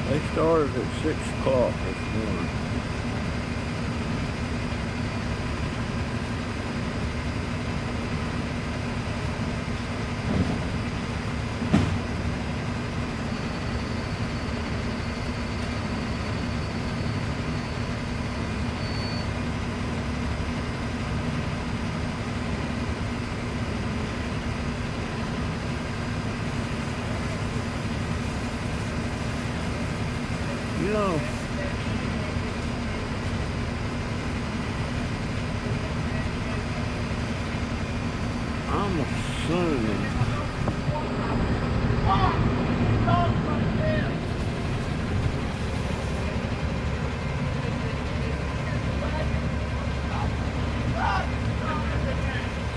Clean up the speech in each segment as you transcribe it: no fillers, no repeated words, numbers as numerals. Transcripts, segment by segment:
They started at 6 o'clock this morning. You know, I'm assuming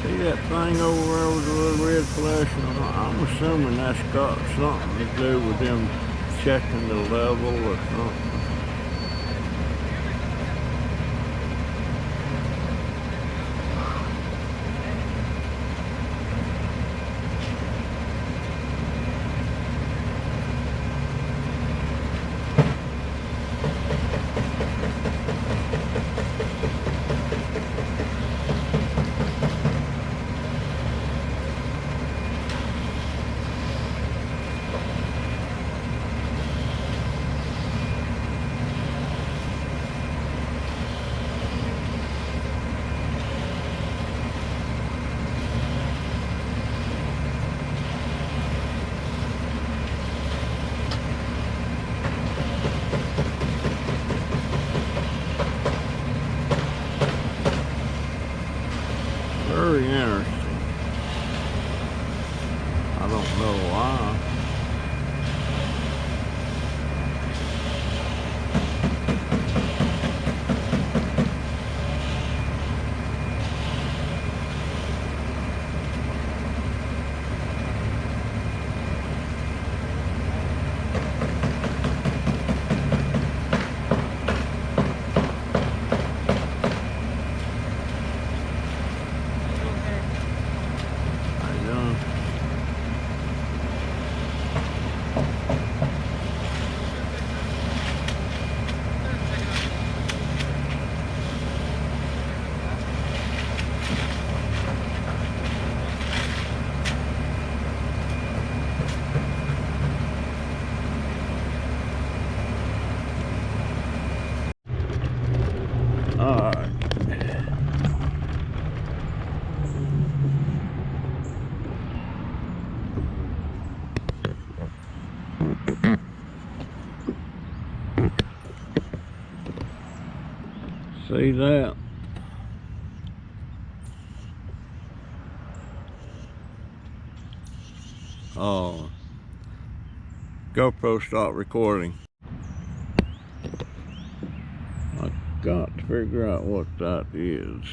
see that thing over there with the little red flashing? I'm assuming that's got something to do with them checking the level or something. Very interesting. I don't know why. Alright. See that? Oh. GoPro stopped recording. I got to figure out what that is.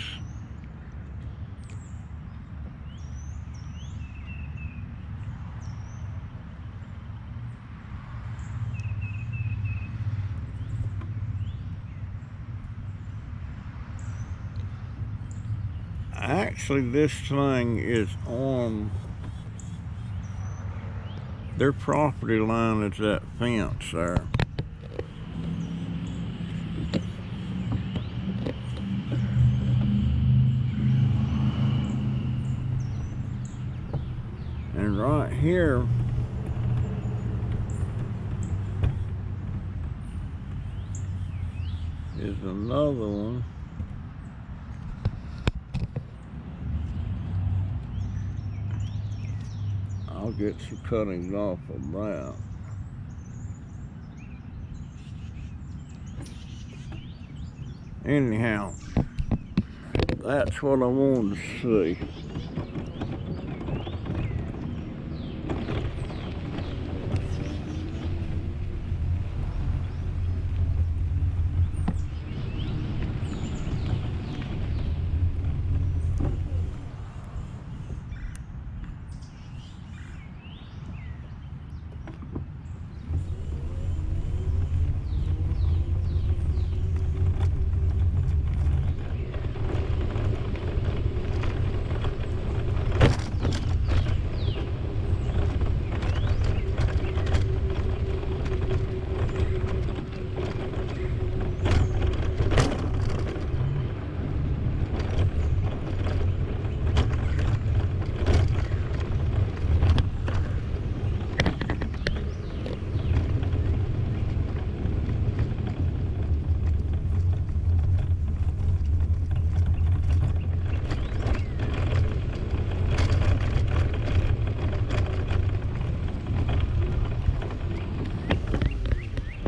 Actually, this thing is on their property line. Is that fence there. And right here is another one. I'll get some cuttings off of that. Anyhow, that's what I wanted to see.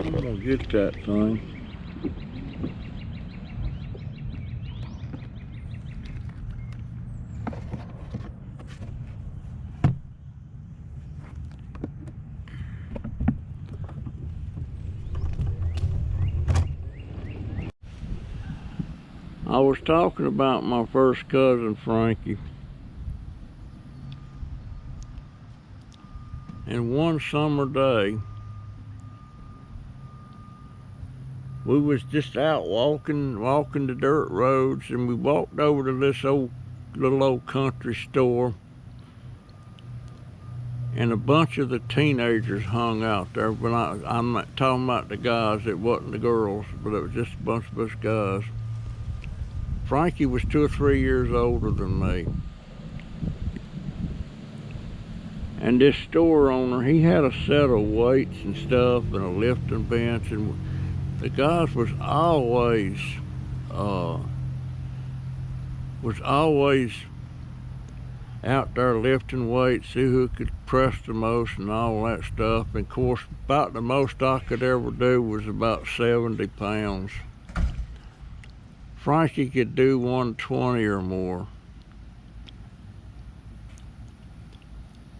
I'm gonna get that thing. I was talking about my first cousin, Frankie. And one summer day, we was just out walking the dirt roads, and we walked over to this little old country store, and a bunch of the teenagers hung out there. But I'm not talking about the guys, it wasn't the girls, but it was just a bunch of us guys. Frankie was 2 or 3 years older than me. And this store owner, he had a set of weights and stuff and a lifting bench, and the guys was always out there lifting weights, see who could press the most and all that stuff. And of course, about the most I could ever do was about 70 pounds. Frankie could do 120 or more.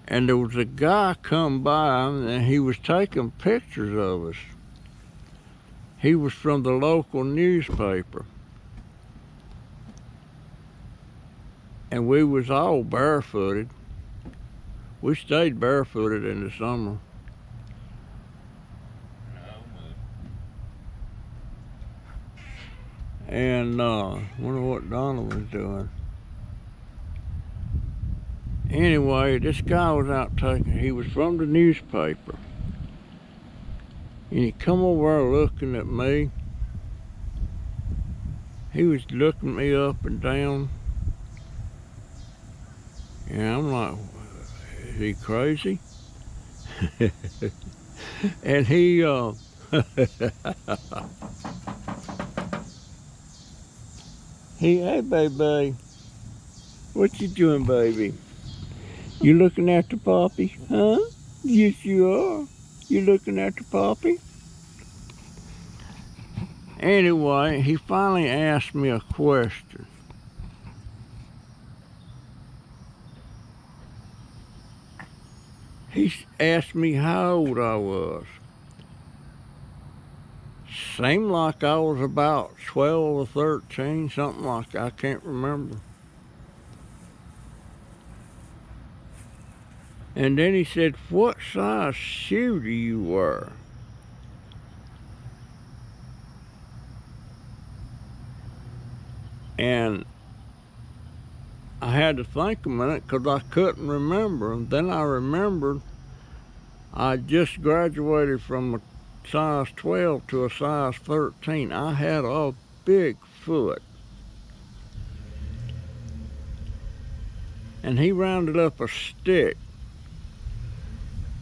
And there was a guy come by, and he was taking pictures of us. He was from the local newspaper. And we was all barefooted. We stayed barefooted in the summer. And wonder what Donna was doing. Anyway, this guy was out taking, he was from the newspaper. And he come over there looking at me. He was looking me up and down. And I'm like, is he crazy? And he, hey baby, what you doing, baby? You looking after Poppy, huh? Yes, you are. You looking after Poppy? Anyway, he finally asked me a question. He asked me how old I was. Seemed like I was about 12 or 13, something like that. I can't remember. And then he said, what size shoe do you wear? And I had to think a minute because I couldn't remember. And then I remembered I just graduated from a size 12 to a size 13. I had a big foot. And he rounded up a stick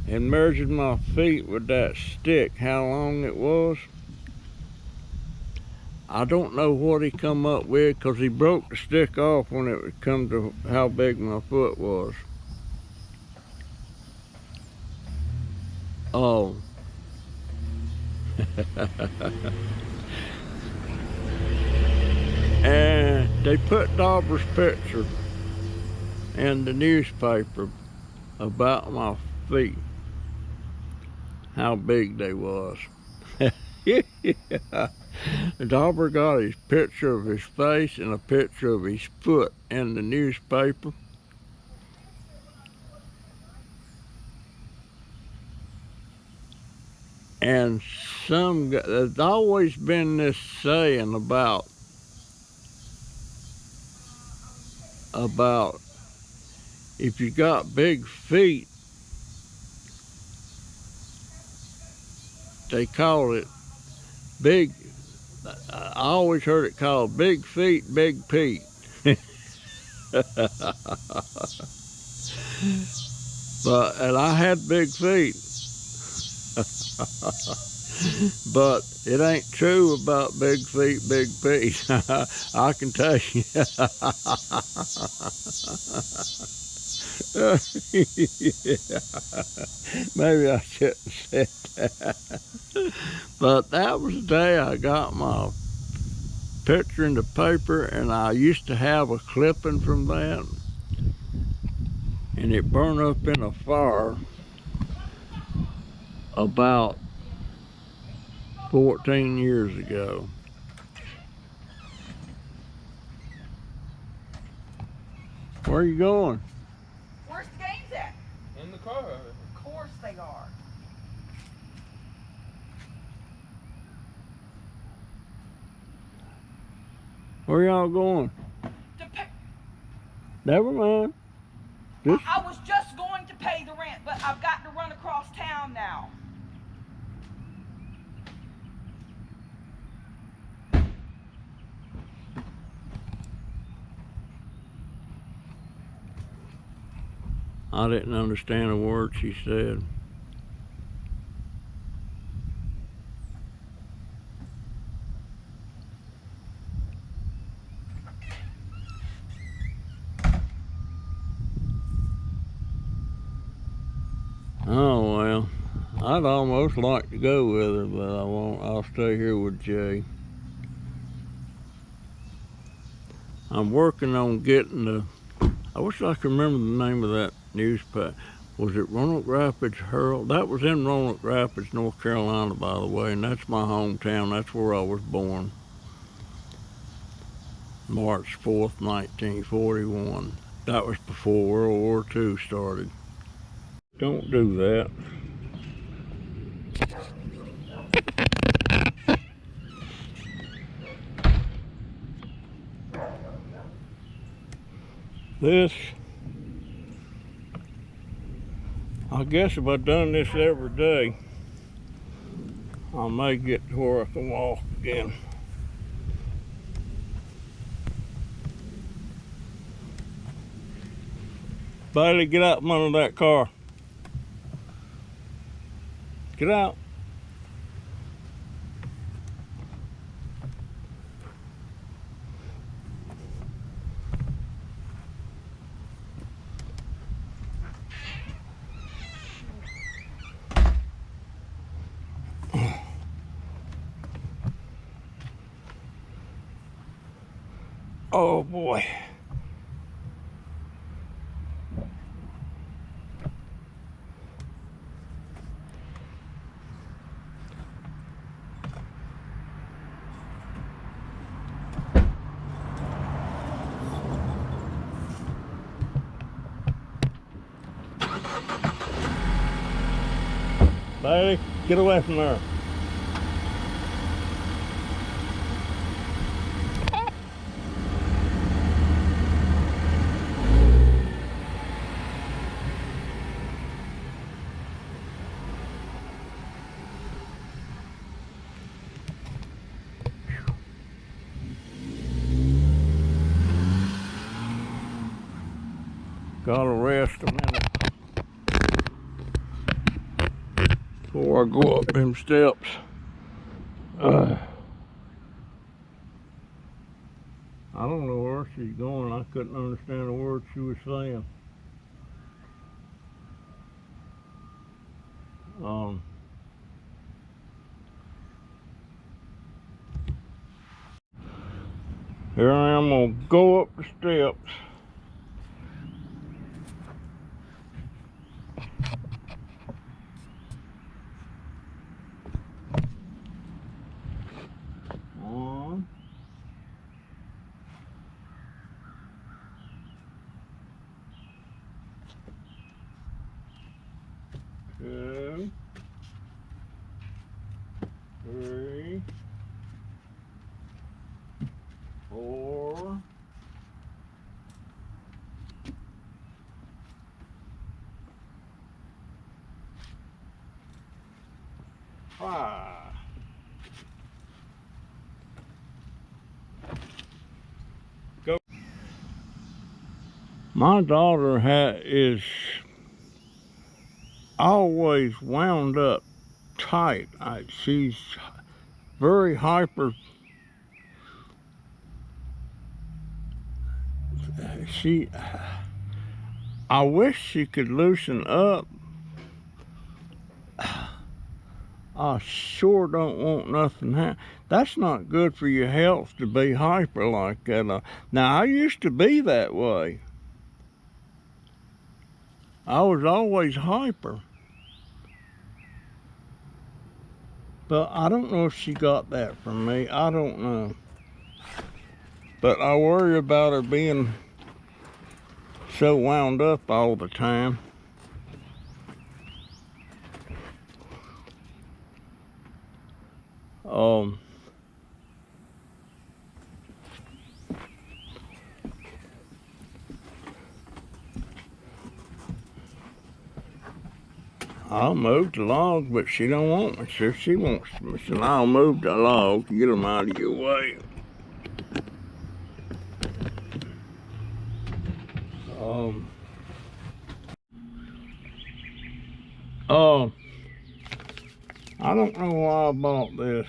and measured my feet with that stick, how long it was. I don't know what he come up with, because he broke the stick off when it would come to how big my foot was. Oh. And they put Dobber's picture in the newspaper about my feet, how big they was. Dobber got his picture of his face and a picture of his foot in the newspaper. And there's always been this saying about if you got big feet, they call it big. I always heard it called big feet, big Pete. And I had big feet. But it ain't true about big feet, big Pete. I can tell you. Maybe I shouldn't say that. But that was the day I got my picture in the paper, and I used to have a clipping from that, and it burned up in a fire about 14 years ago. Where are you going? Where's the games at? In the car. Of course they are. Where y'all going? Never mind. I was just going to pay the rent, but I've got to run across town now. I didn't understand a word she said. Oh well, I'd almost like to go with her, but I won't. I'll stay here with Jay. I'm working on getting I wish I could remember the name of that newspaper. Was it Roanoke Rapids Herald? That was in Roanoke Rapids, North Carolina, by the way, and that's my hometown. That's where I was born. March 4th, 1941. That was before World War II started. Don't do that. This, I guess if I'd done this every day, I may get to where I can walk again. Bailey, get out from under that car. Get out. Oh boy. Bailey, get away from there. Gotta rest a minute before I go up them steps. I don't know where she's going. I couldn't understand a word she was saying. Here I am gonna go up the steps. One. Two. Three. Four. Five. Go. My daughter is always wound up tight. She's very hyper. I wish she could loosen up. I sure don't want nothing. That's not good for your health to be hyper like that. Now, I used to be that way. I was always hyper. But I don't know if she got that from me. I don't know. But I worry about her being so wound up all the time. I'll move the log, but she don't want me. So she wants me. So I'll move the log to get them out of your way. I don't know why I bought this.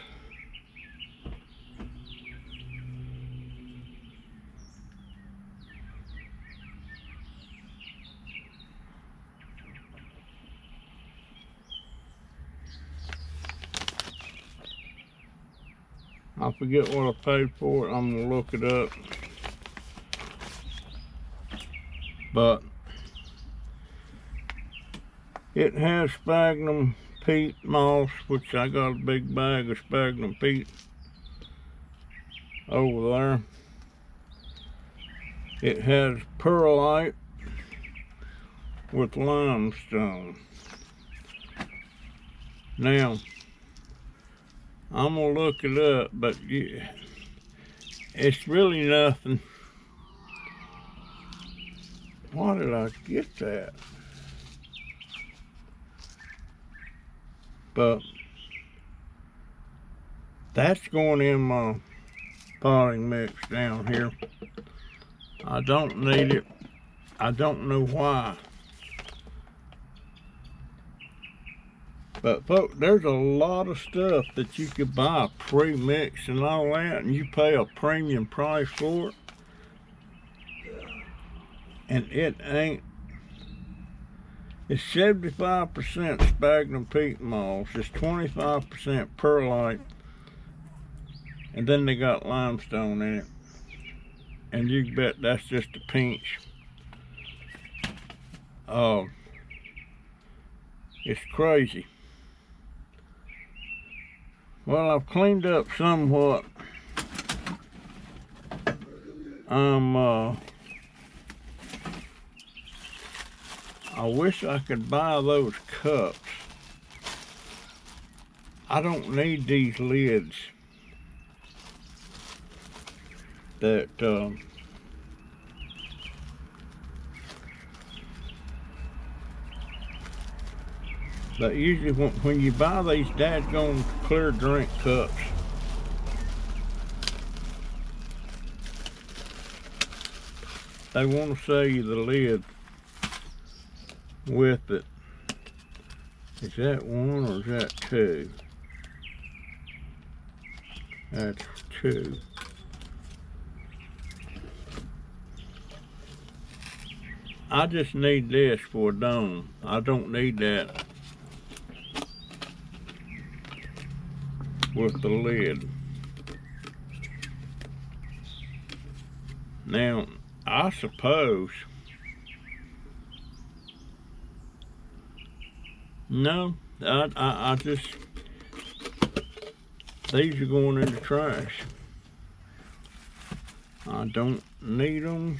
I forget what I paid for it. I'm gonna look it up. But it has sphagnum peat moss, which I got a big bag of sphagnum peat over there. It has perlite with limestone. Now, I'm gonna look it up, but it's really nothing. Why did I get that? But that's going in my potting mix down here. I don't need it. I don't know why. But folks, there's a lot of stuff that you could buy pre-mixed and all that, and you pay a premium price for it. And it ain't. It's 75% sphagnum peat moss. It's 25% perlite. And then they got limestone in it. And you can bet that's just a pinch. It's crazy. Well, I've cleaned up somewhat. I wish I could buy those cups. I don't need these lids that but usually when you buy these dadgone clear drink cups, they want to sell you the lid with it. Is that one or is that two? That's two. I just need this for a dome. I don't need that with the lid. Now, I suppose, no, I just, these are going in the trash. I don't need them.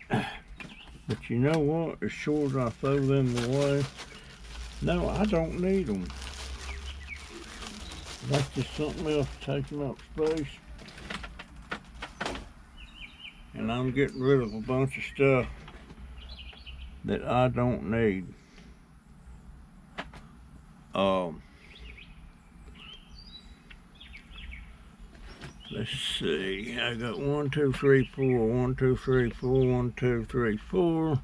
But you know what? As sure as I throw them away, no, I don't need them. That's just something else taking up space. And I'm getting rid of a bunch of stuff that I don't need. Let's see. I got 1, 2, 3, 4. 1, 2, 3, 4. 1, 2, 3, 4.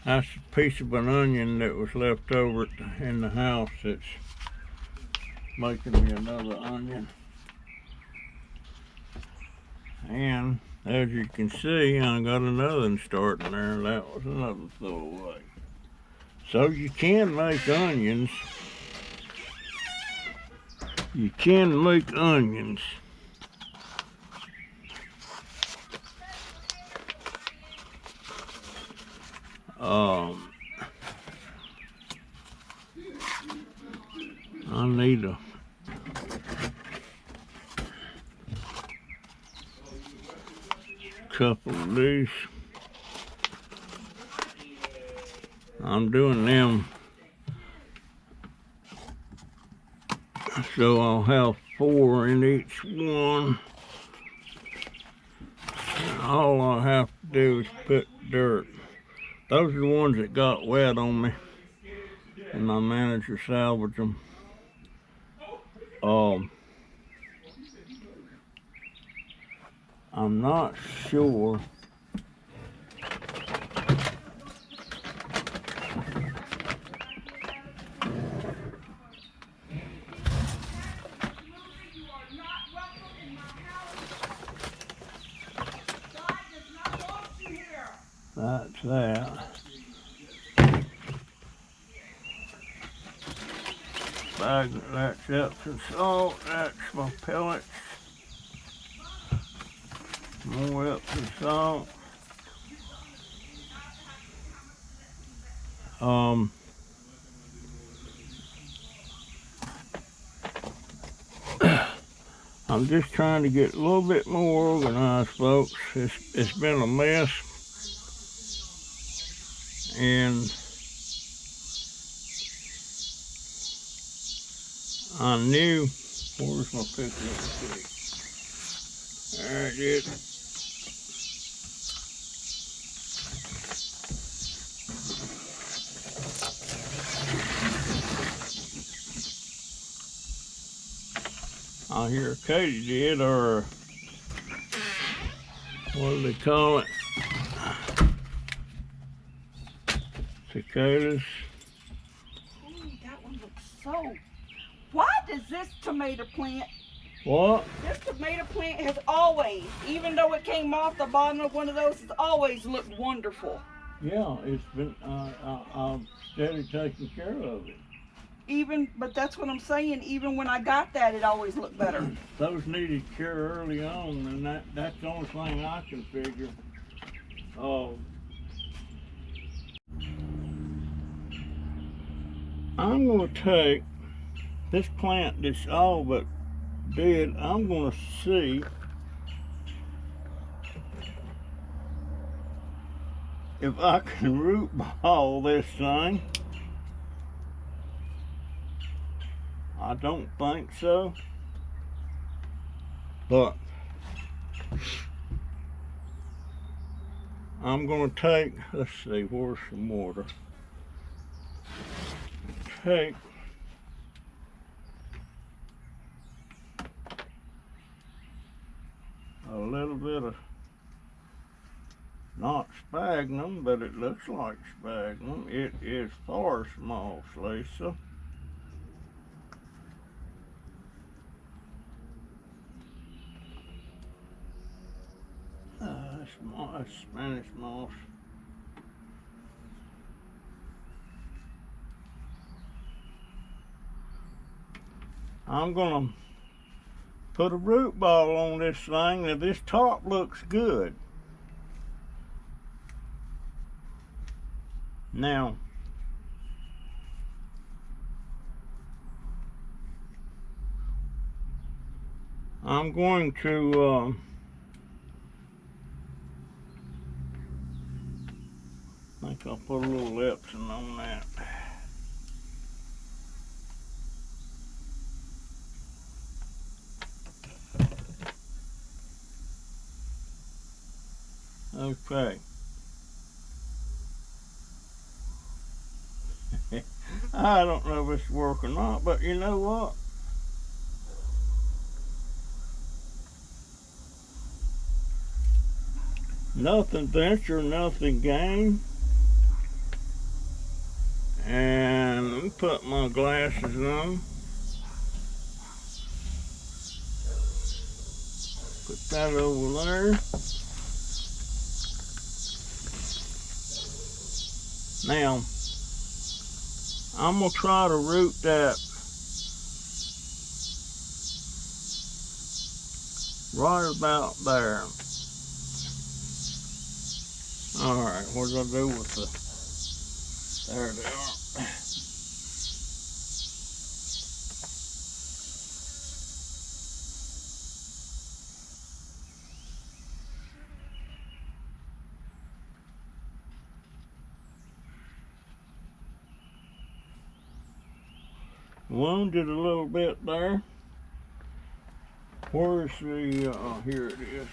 That's a piece of an onion that was left over in the house that's making me another onion. And as you can see, I got another one starting there. That was another throwaway. So you can make onions. You can make onions. I need a couple of these. I'm doing them so I'll have 4 in each one. And all I have to do is put dirt. Those are the ones that got wet on me, and my manager salvaged them. I'm not sure. That's that. Bag, that's Epsom salt. That's my pellets. More Epsom salt. I'm just trying to get a little bit more organized, folks. It's been a mess, and I knew. Where's my picture? There it is. I hear Katie did, or what do they call it? Cicadas. Ooh, that one looks so. Why does this tomato plant? What? This tomato plant has always, even though it came off the bottom of one of those, it's always looked wonderful. Yeah, it's been. I'm steady taking care of it. But that's what I'm saying. Even when I got that, it always looked better. Those needed care early on, and that's the only thing I can figure. I'm gonna take this plant that's all but dead. I'm gonna see if I can root ball this thing. I don't think so, but I'm gonna take, let's see, where's some water? Take a little bit of, not sphagnum, but it looks like sphagnum. It is forest moss, Lisa. That's Spanish moss. I'm gonna put a root ball on this thing. Now this top looks good. Now, I'm going to I think I'll put a little Epsom on that. Okay. I don't know if it's working or not, but you know what? Nothing venture, nothing gain. And let me put my glasses on. Put that over there. Now, I'm gonna try to root that right about there. Alright, what did I do with the, there they are. Wounded a little bit there. Where's the, here it is.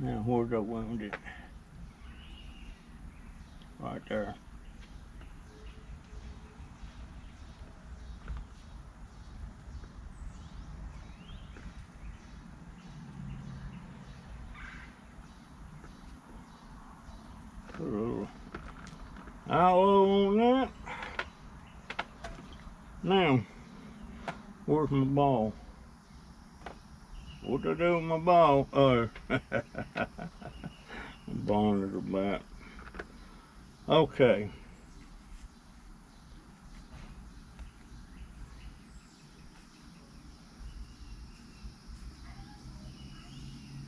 Now, where's the wounded? Right there. Put a little aloe on that. Now, where's my ball? What did I do with my ball? Oh, bonded about. Okay.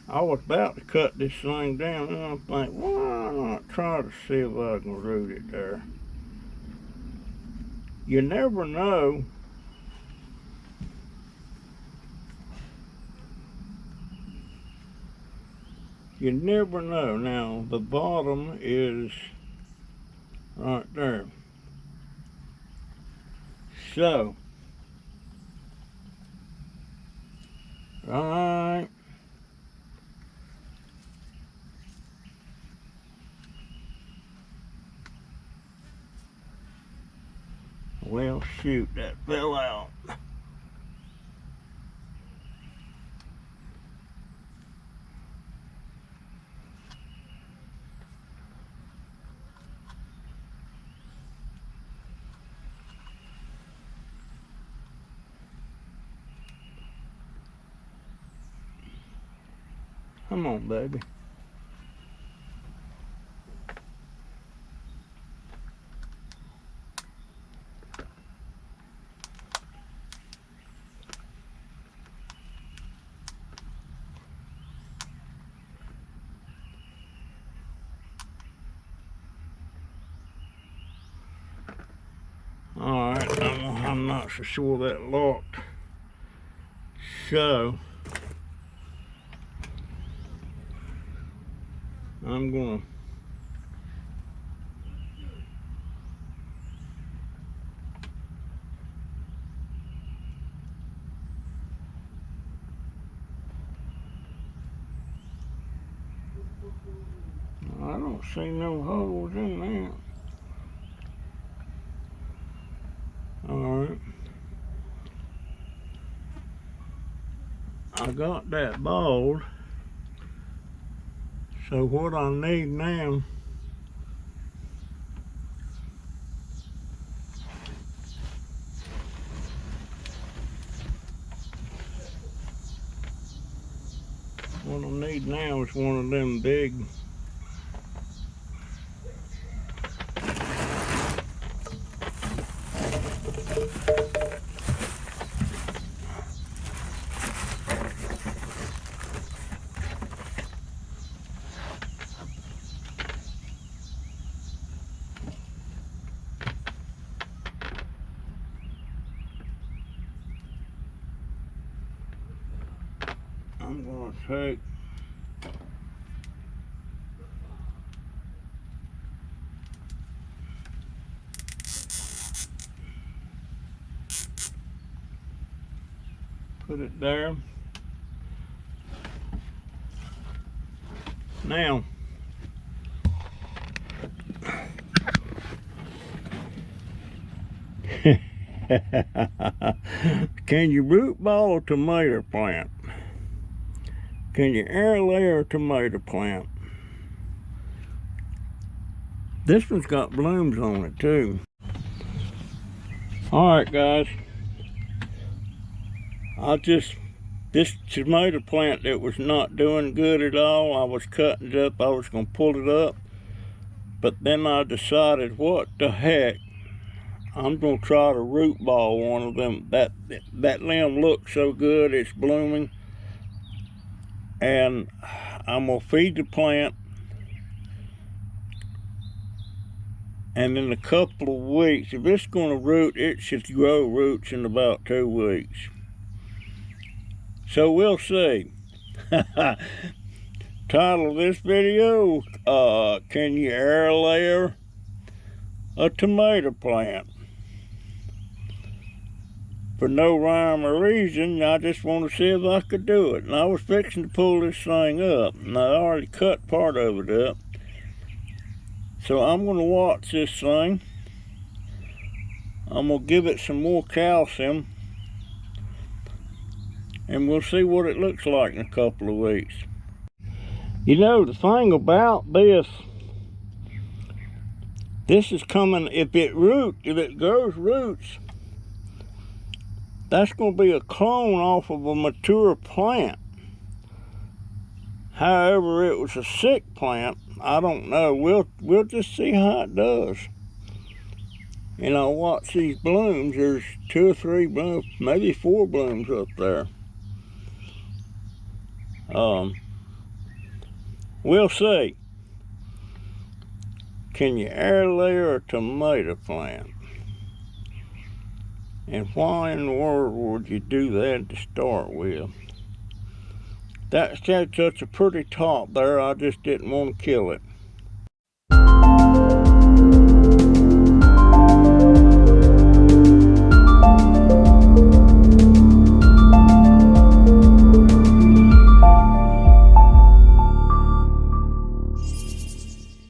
I was about to cut this thing down, and I think, why not try to see if I can root it there? You never know. You never know. Now, the bottom is right there. So, right. Well, shoot, that fell out. Come on, baby. Alright, I'm not so sure that locked. So, I'm gonna I don't see no holes in there. Alright. I got that balled. So what I need now What I need now is one of them big I'm gonna take put it there. Now can you root ball a tomato plant? Can you air layer a tomato plant? This one's got blooms on it too. Alright guys, this tomato plant that was not doing good at all, I was cutting it up, I was going to pull it up, but then I decided, what the heck, I'm going to try to root ball one of them. That limb looks so good, it's blooming, and I'm going to feed the plant, and in a couple of weeks, if it's going to root, it should grow roots in about 2 weeks. So we'll see. Title of this video, can you air layer a tomato plant? For no rhyme or reason, I just want to see if I could do it. And I was fixing to pull this thing up, and I already cut part of it up. So I'm going to watch this thing. I'm going to give it some more calcium, and we'll see what it looks like in a couple of weeks. You know, the thing about this is coming, if it grows roots, that's going to be a clone off of a mature plant. However, it was a sick plant, I don't know. We'll just see how it does. And I'll watch these blooms. There's 2 or 3 blooms, maybe 4 blooms up there. We'll see. Can you air layer a tomato plant? And why in the world would you do that to start with? That's such a pretty top there, I just didn't want to kill it.